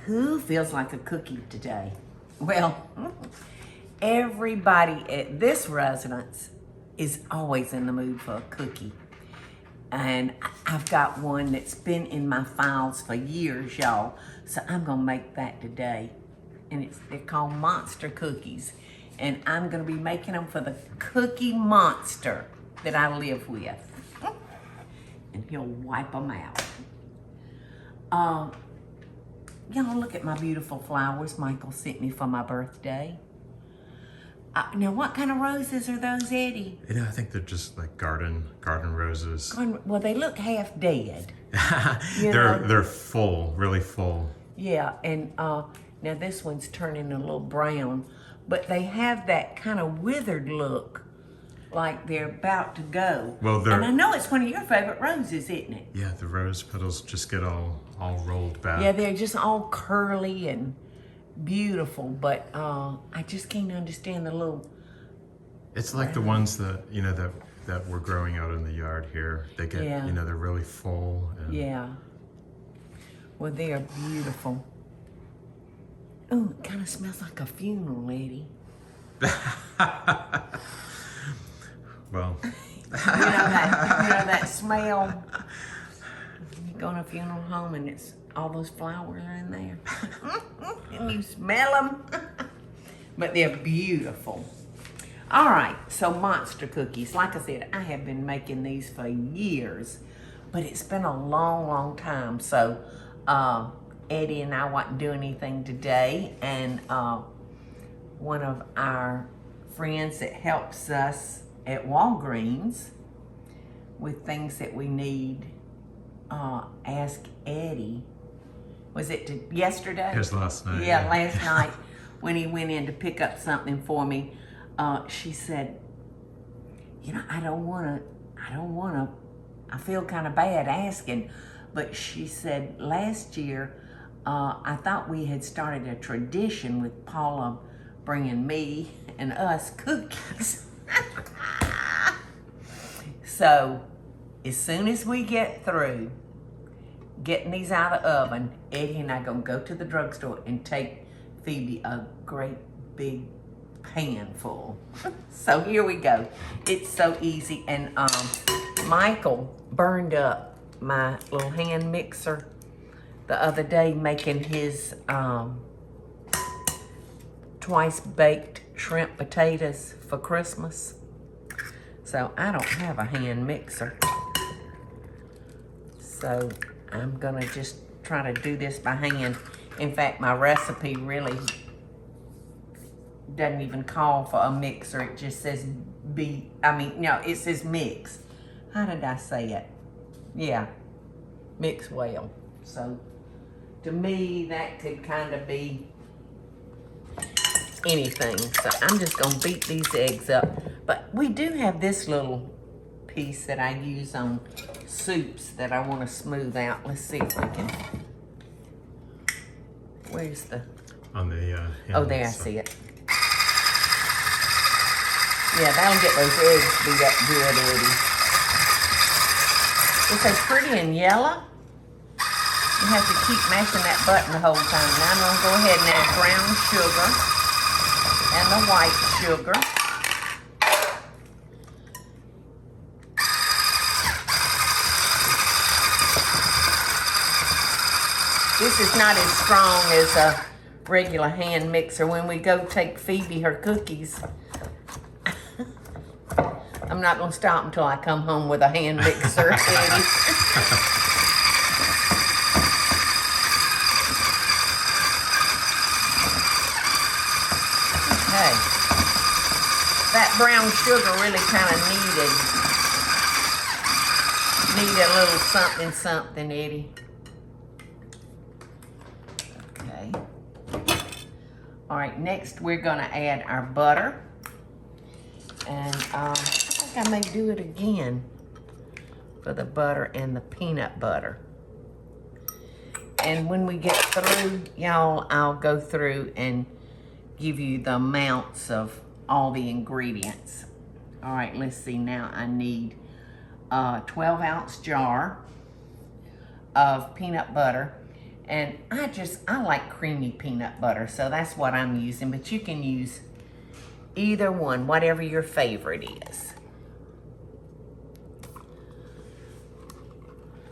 Who feels like a cookie today? Well, everybody at this residence is always in the mood for a cookie. And I've got one that's been in my files for years, y'all. So I'm gonna make that today. And they're called monster cookies. And I'm gonna be making them for the cookie monster that I live with. And he'll wipe them out. Y'all look at my beautiful flowers Michael sent me for my birthday. Now, what kind of roses are those, Eddie? You know, I think they're just like garden roses. Well, they look half dead. They're full, really full. Yeah, and now this one's turning a little brown, but they have that kind of withered look, like they're about to go. Well, and I know it's one of your favorite roses, isn't it? Yeah, the rose petals just get all rolled back. Yeah, they're just all curly and beautiful, but I just can't understand the little. It's like the ones that that were growing out in the yard here. They get they're really full. And... Yeah. Well, they are beautiful. Oh, it kind of smells like a funeral, lady. Well, you know that smell. You go to a funeral home and it's all those flowers are in there, and you smell them. But they're beautiful. All right, so monster cookies. Like I said, I have been making these for years, but it's been a long, long time. So Eddie and I wasn't doing anything today, and one of our friends that helps us at Walgreens with things that we need asked Eddie, was it yesterday? It was last night. Yeah, last night when he went in to pick up something for me, she said, I don't wanna, I feel kind of bad asking, but she said last year, I thought we had started a tradition with Paula bringing me and us cookies. So, as soon as we get through getting these out of the oven, Eddie and I are gonna go to the drugstore and take Phoebe a great big pan full. So here we go. It's so easy. And Michael burned up my little hand mixer the other day making his twice baked shrimp potatoes for Christmas. So I don't have a hand mixer. So I'm gonna just try to do this by hand. In fact, my recipe really doesn't even call for a mixer. It just says it says mix. How did I say it? Yeah, mix well. So to me, that could kind of be anything. So I'm just gonna beat these eggs up. But we do have this little piece that I use on soups that I want to smooth out. Let's see if we can. Where's the? On the. Oh, there I see it. Yeah, that'll get those eggs beat up good, Eddie. It says pretty and yellow. You have to keep mashing that button the whole time. Now I'm gonna go ahead and add brown sugar and the white sugar. This is not as strong as a regular hand mixer. When we go take Phoebe her cookies, I'm not gonna stop until I come home with a hand mixer, Eddie. Okay. That brown sugar really kind of needed a little something, Eddie. Okay. All right, next we're gonna add our butter. And I think I may do it again for the butter and the peanut butter. And when we get through, y'all, I'll go through and give you the amounts of all the ingredients. All right, let's see now. I need a 12-ounce jar of peanut butter. And I like creamy peanut butter, so that's what I'm using, but you can use either one, whatever your favorite is.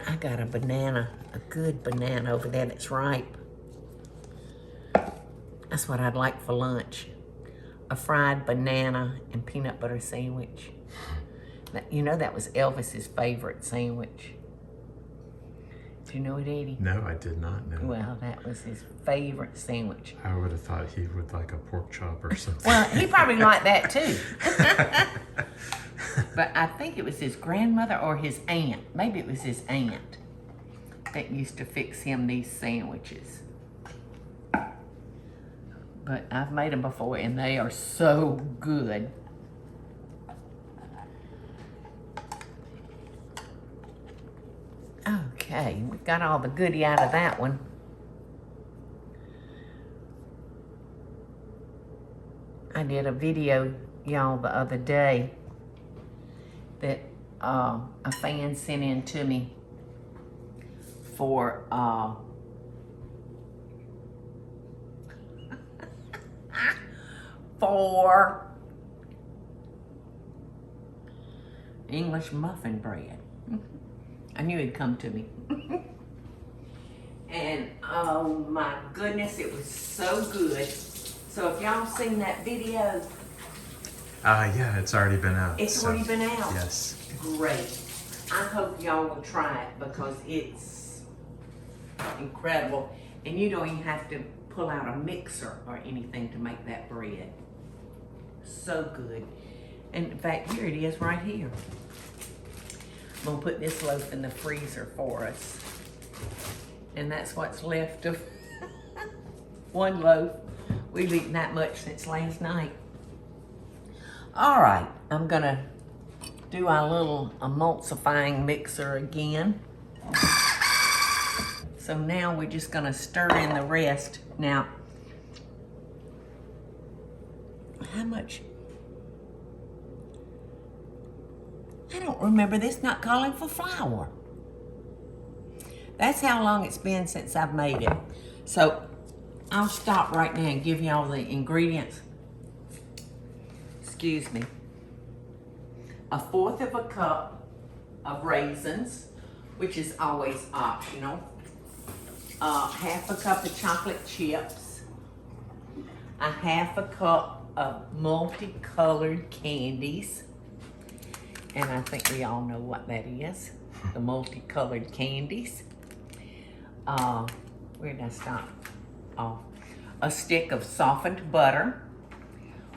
I got a banana, a good banana over there that's ripe. That's what I'd like for lunch. A fried banana and peanut butter sandwich. You know that was Elvis's favorite sandwich. Do you know it, Eddie? No, I did not know. Well, that was his favorite sandwich. I would have thought he would like a pork chop or something. Well, he probably liked that too. But I think it was his grandmother or his aunt. Maybe it was his aunt that used to fix him these sandwiches. But I've made them before and they are so good. Okay, we got all the goodie out of that one. I did a video, y'all, the other day that a fan sent in to me for for English muffin bread. I knew it'd come to me. And oh my goodness, it was so good. So if y'all seen that video, yeah, it's already been out. It's already been out. Yes. Great. I hope y'all will try it because it's incredible. And you don't even have to pull out a mixer or anything to make that bread. So good. And in fact, here it is right here. I'm gonna put this loaf in the freezer for us. And that's what's left of one loaf. We've eaten that much since last night. All right, I'm gonna do our little emulsifying mixer again. So now we're just gonna stir in the rest. Now, how much? I don't remember this not calling for flour. That's how long it's been since I've made it. So I'll stop right now and give y'all the ingredients. Excuse me. 1/4 cup of raisins, which is always optional. 1/2 cup of chocolate chips. 1/2 cup of multicolored candies. And I think we all know what that is, the multicolored candies. Where did I stop? Oh, a stick of softened butter,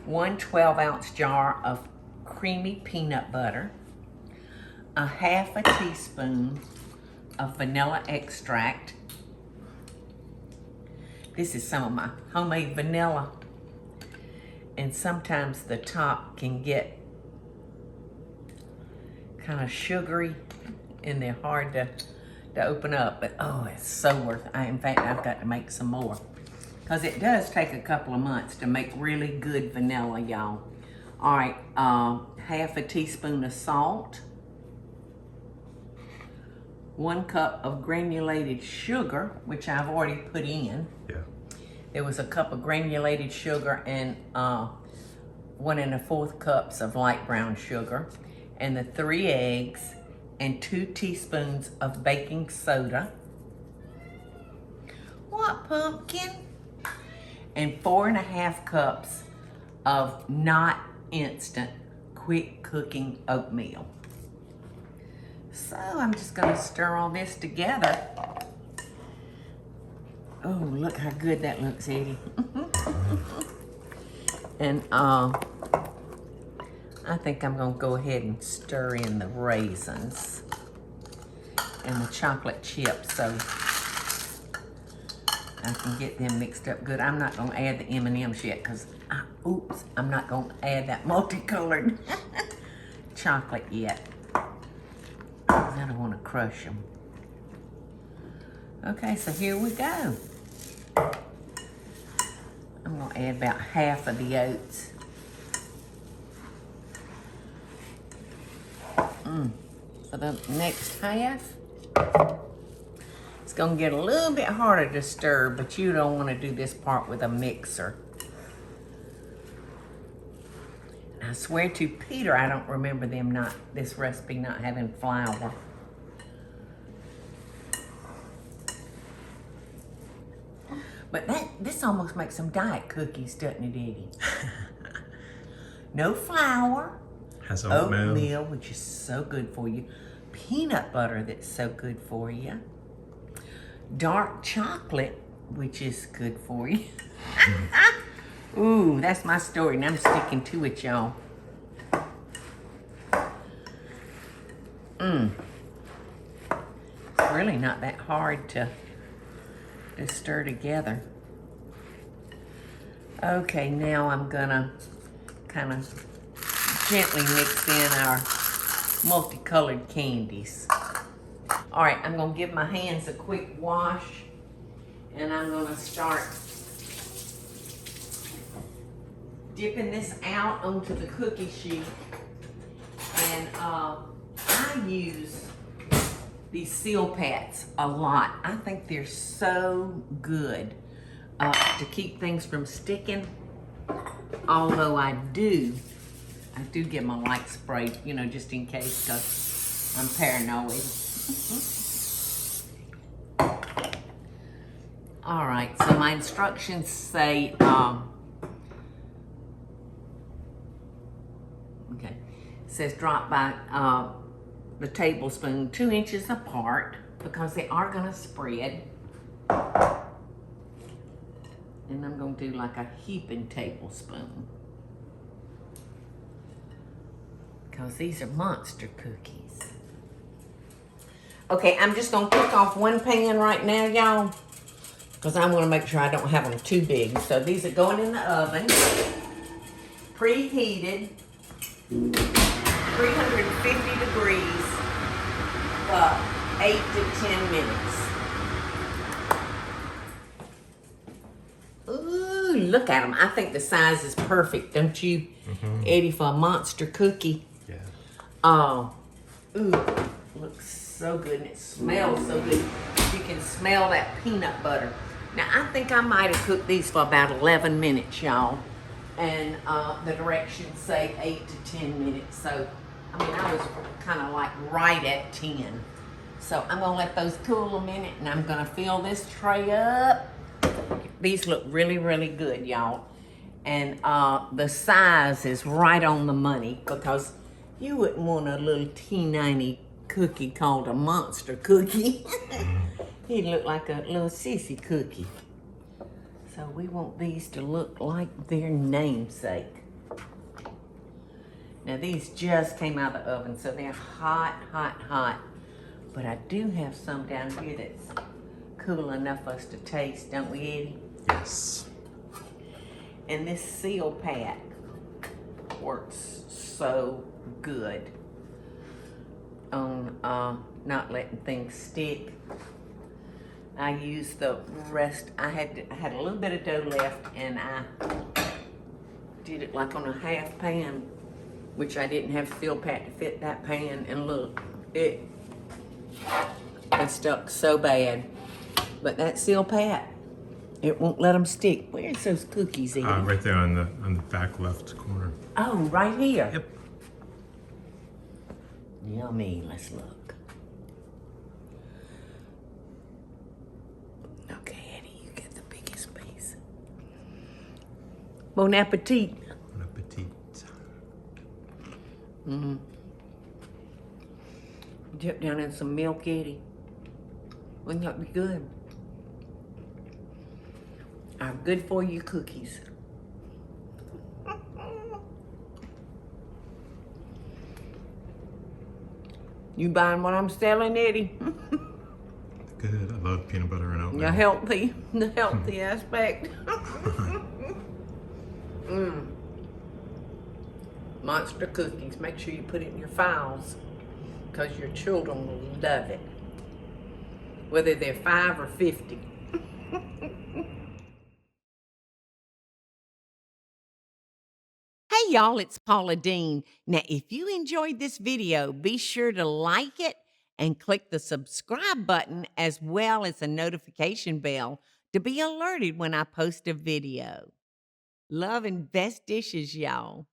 1 12-ounce jar of creamy peanut butter, 1/2 teaspoon of vanilla extract. This is some of my homemade vanilla. And sometimes the top can get kind of sugary and they're hard to open up, but oh, it's so worth it. In fact, I've got to make some more because it does take a couple of months to make really good vanilla, y'all. All right, 1/2 teaspoon of salt, 1 cup of granulated sugar, which I've already put in. Yeah. There was a cup of granulated sugar and 1 1/4 cups of light brown sugar, and the 3 eggs and 2 teaspoons of baking soda. What, pumpkin? And 4 1/2 cups of not instant, quick cooking oatmeal. So I'm just gonna stir all this together. Oh, look how good that looks, Eddie. And I think I'm gonna go ahead and stir in the raisins and the chocolate chips so I can get them mixed up good. I'm not gonna add the M&Ms yet because, oops, I'm not gonna add that multicolored chocolate yet. I don't wanna crush them. Okay, so here we go. I'm gonna add about 1/2 of the oats. For the next 1/2, it's gonna get a little bit harder to stir, but you don't want to do this part with a mixer. I swear to Peter, I don't remember this recipe not having flour. But this almost makes some diet cookies, doesn't it, Eddie? No flour. Has oatmeal. Which is so good for you. Peanut butter, that's so good for you. Dark chocolate, which is good for you. Ooh, that's my story, and I'm sticking to it, y'all. It's really not that hard to stir together. Okay, now I'm gonna kind of gently mix in our multicolored candies. All right, I'm gonna give my hands a quick wash, and I'm gonna start dipping this out onto the cookie sheet. And I use these seal pats a lot. I think they're so good to keep things from sticking. Although I do give them a light spray, you know, just in case, because I'm paranoid. All right, so my instructions say, okay, it says drop by the tablespoon 2 inches apart, because they are gonna spread. And I'm gonna do like a heaping tablespoon, because these are monster cookies. Okay, I'm just gonna cook off one pan right now, y'all, because I wanna make sure I don't have them too big. So these are going in the oven, preheated, 350 degrees for 8 to 10 minutes. Ooh, look at them. I think the size is perfect, don't you, Eddie, for a monster cookie? Yeah. Ooh, looks so good, and it smells so good. You can smell that peanut butter. Now, I think I might have cooked these for about 11 minutes, y'all. And the directions say 8 to 10 minutes. So, I mean, I was kind of like right at 10. So I'm gonna let those cool a minute, and I'm gonna fill this tray up. These look really, really good, y'all. And the size is right on the money, because you wouldn't want a little teeny cookie called a monster cookie. He'd look like a little sissy cookie. So we want these to look like their namesake. Now these just came out of the oven, so they're hot, hot, hot. But I do have some down here that's cool enough for us to taste, don't we, Eddie? Yes. And this seal pat works so good on not letting things stick. I used the rest. I had a little bit of dough left, and I did it like on a half pan, which I didn't have seal pat to fit that pan. And look, it stuck so bad. But that seal pat, it won't let them stick. Where's those cookies, Eddie? Right there on the back left corner. Oh, right here. Yep. Yummy. Let's look. Okay, Eddie, you get the biggest piece. Bon appetit. Bon appetit. Dip down in some milk, Eddie. Wouldn't that be good? Our good for you cookies. You buying what I'm selling, Eddie? Good. I love peanut butter and oatmeal. The healthy aspect. Monster cookies. Make sure you put it in your files, because your children will love it, whether they're 5 or 50. Hey y'all, it's Paula Dean. Now, if you enjoyed this video, be sure to like it and click the subscribe button as well as the notification bell to be alerted when I post a video. Love and best dishes, y'all.